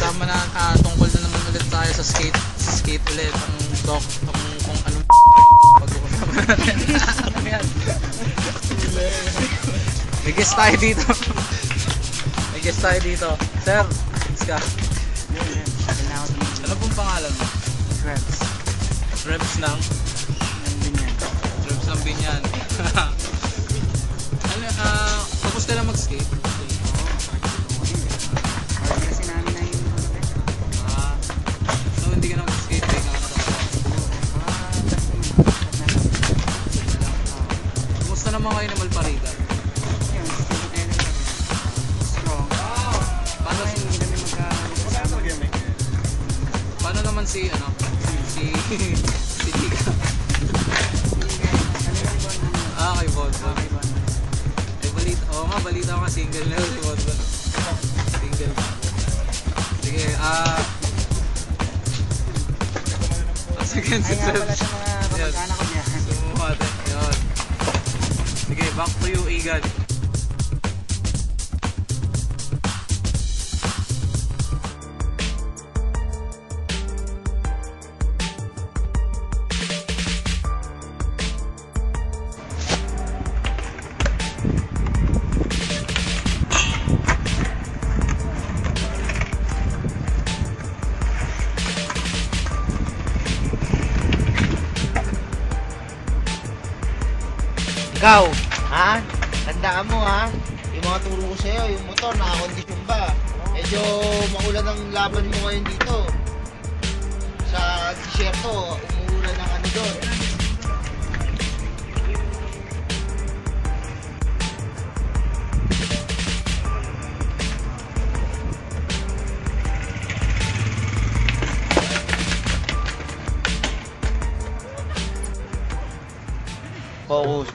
kasama na tungkol na naman ulit tayo sa skate ulit ang doc kung anong pag-uusapan natin. Ano yan? May guest tayo dito. Sir, let's go. Ano pong pangalan mo? Rebs ng Binyan. Ano, tapos ka lang mag-skate? So hindi ka na mag-skate, hindi ka na kumusta naman kayo na Malparida? Paano naman si Tika? Kay Bonbon. Balita ko single na si Bonbon. Single. Sige, second Ay nga pala sa mga kapag-anak ko niya. Sumuhate, yun. Sige, back to you, Igan. Ikaw, ha? Tandaan mo, ha? Yung mga turo ko sa'yo, yung motor, nakakondisyon ba? Medyo maulan ang laban mo ngayon dito. Sa disyerto, umuulan ng ano doon.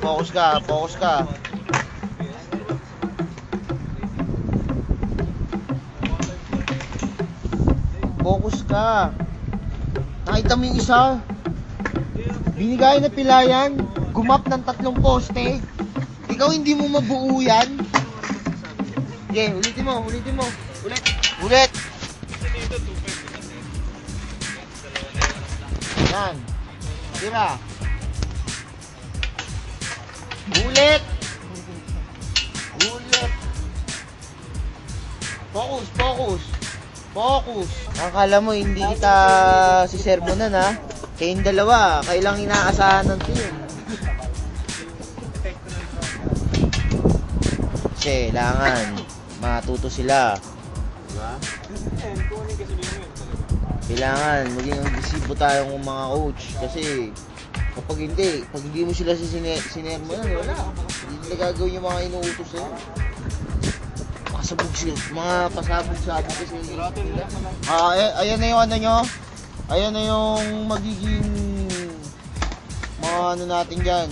Focus ka. Focus ka. Nakita mo yung isa? Binigay na pilayan, gumap ng 3 poste. Ikaw hindi mo mabuo yan? Okay, ulitin mo. Ulit. Yan. Tira. Ulit. Focus. Akala mo hindi kita sisermonan, ha? Kayong dalawa, kailang inaasahan ng team. Kailangan matuto sila. Diba? Kailangan maging agresibo tayong mga coach kasi pag hindi mo sila sinermonan, wala. Hindi nila gagawin yung mga inuutos sa'yo. Mga pasabog-sabog kasi nila. Ayan na yung ano nyo. Ayan na yung magiging mga ano natin dyan.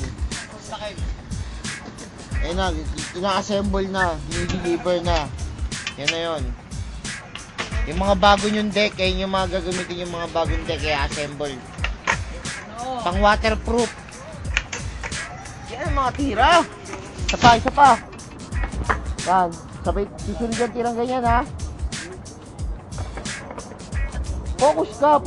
Ayan na, ina-assemble na, dinideliver na. Yan na yun. Yung mga bago yung deck, ayun yung mga gagamitin yung mga bagong deck, i-assemble. Pang waterproof. Yan ang mga tira. Isa pa. Yan. Sabay susunod yung tirang ganyan, ha. Focus ka.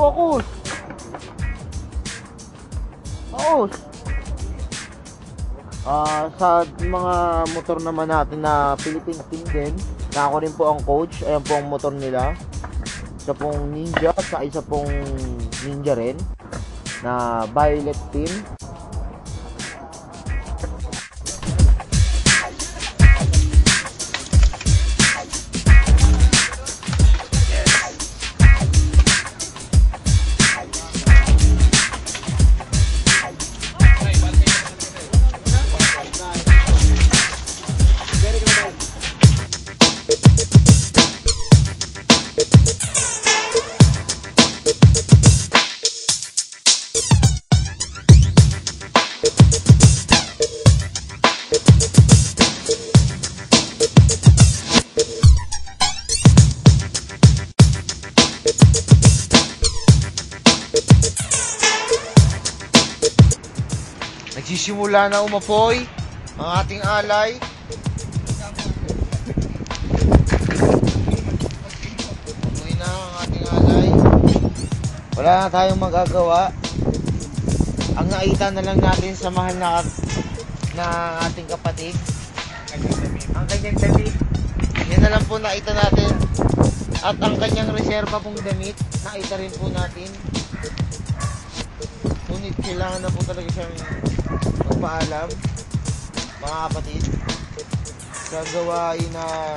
Sa mga motor naman natin na Philippine team din, na ako rin po ang coach. Ayan po ang motor nila. Isa pong Ninja, sa isa pong Ninja rin na Violet team. Nagsisimula na umapoy ang ating alay. Amoy na. Wala na tayong magagawa. Ang nakita na lang natin sa mahal na ating kapatid, ang kanyang damit. Yan na lang po nakita natin. At ang kanyang reserva pong damit, nakita rin po natin. Ngunit kailangan na po talaga siyang magpaalam, mga kapatid, sa gawain na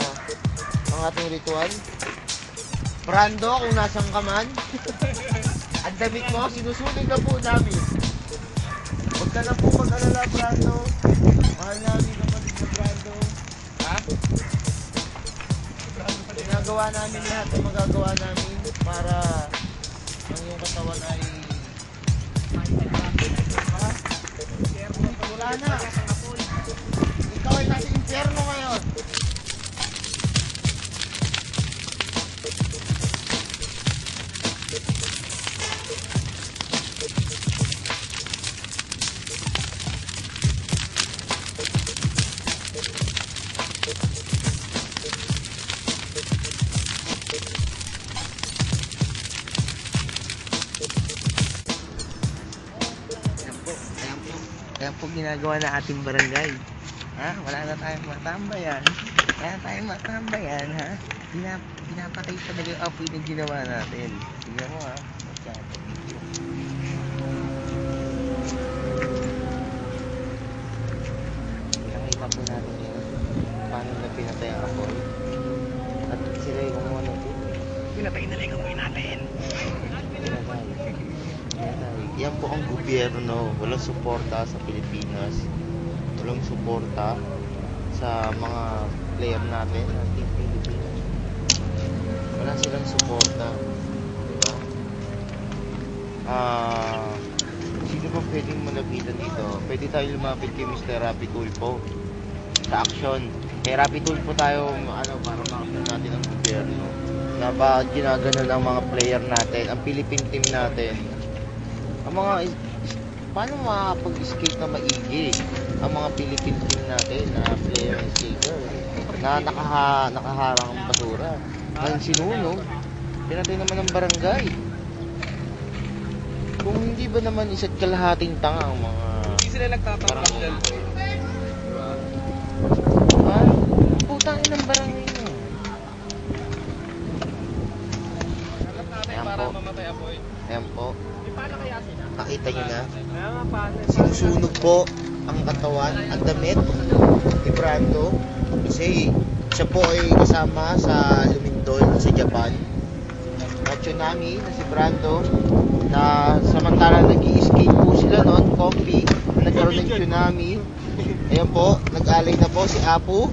ang ating ritual. Brando, kung nasang ka man, ang damit mo, sinusunig na po namin. Huwag ka na po mag-alala, Brando. Mahal namin kapatid na Brando. Ha? Ginagawa namin lahat ng magagawa namin para ang iyong katawan ay wala na. Ikaw ay nasa impyerno ngayon. Ayan po ginagawa na ating barangay. Ha? Wala na tayong matambayan. Wala na tayong matambayan, ha? Pinapatay talaga yung apoy na ginawa natin. Tingnan mo, ha? Nakita po natin yun. Paano na pinatay ang apoy. At sila yung ano. Pinatay na lang ang apoy natin. Yan po ang gobyerno, walang suporta sa Pilipinas, walang suporta sa mga player natin ng Team Pilipinas. Wala silang suporta, diba? Sino ba pwedeng malapitan dito? Pwede tayo lumapit kay Mr. Rapi Tulfo sa aksyon. Kay Rapi Tulfo tayo para makakita natin ang gobyerno na ba ginagano ng mga player natin, ang Philippine team natin. Ang mga paano makapag-skate na maigi ang mga Philippine team natin na player and skater na nakaharang ang basura. Ngayon sinunog, pinatay naman ang barangay. Kung hindi ba naman isa't kalahating tanga ang mga hindi sila nagtatangkap dyan. diba? Putangin ng barangay mo. Ayan po. Ayan po. Nakita nyo na. Sinusunog po ang katawan, ang damit ni Brando. Kasi siya po ay kasama sa Lumindol sa Japan. Na tsunami na si Brando na samantalang nag-i-skate po sila noon, comfy, nagkaroon ng tsunami. Ayan po, nag-alay na po si Apu.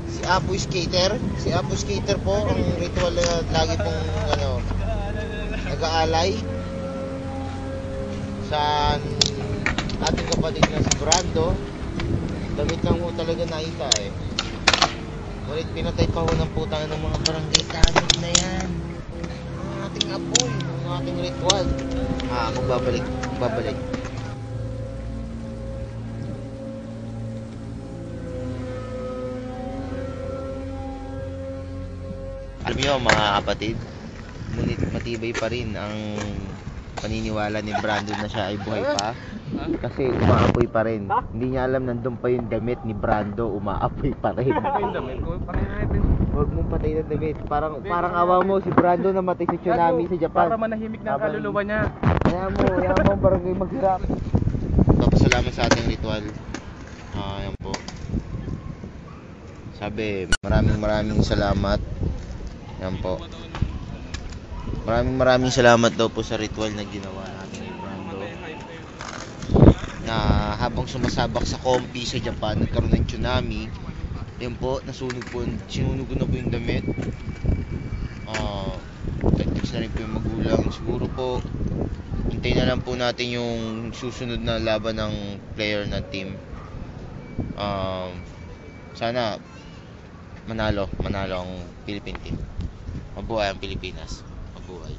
Si Apu Skater. Si Apu Skater po, ang ritual na lagi pong nag-aalay sa ating kapatid na si Brando. Damit lang mo talaga nakita eh. Ngunit pinatay pa ho ng putang ng mga barangay tanod na yan. Ang ating apoy, ang ating ritual. Magbabalik. Alam niyo mga kapatid, ngunit matibay pa rin ang paniniwala ni Brando na siya ay buhay pa. Kasi umaapoy pa rin. Hindi niya alam nandun pa yung damit ni Brando, umaapoy pa rin. Huwag mong patay ng damit. Parang awa mo si Brando namatay sa tsunami sa Japan. Para manahimik na ang kaluluwa niya. Kaya mo barangay maghirap. Papasalamat sa ating ritual. Ayan po. Sabi, maraming salamat. Yan po. Maraming salamat daw po sa ritual na ginawa natin ni Brando. Na habang sumasabak sa Kompi sa Japan, nagkaroon ng tsunami. Yan po, sinunog na po yung damit. Tagtigs na rin po yung magulang. Siguro po, hintayin na lang po natin yung susunod na laban ng player na team. Sana manalo ang Philippine team. Mabuhay ang Pilipinas. Mabuhay.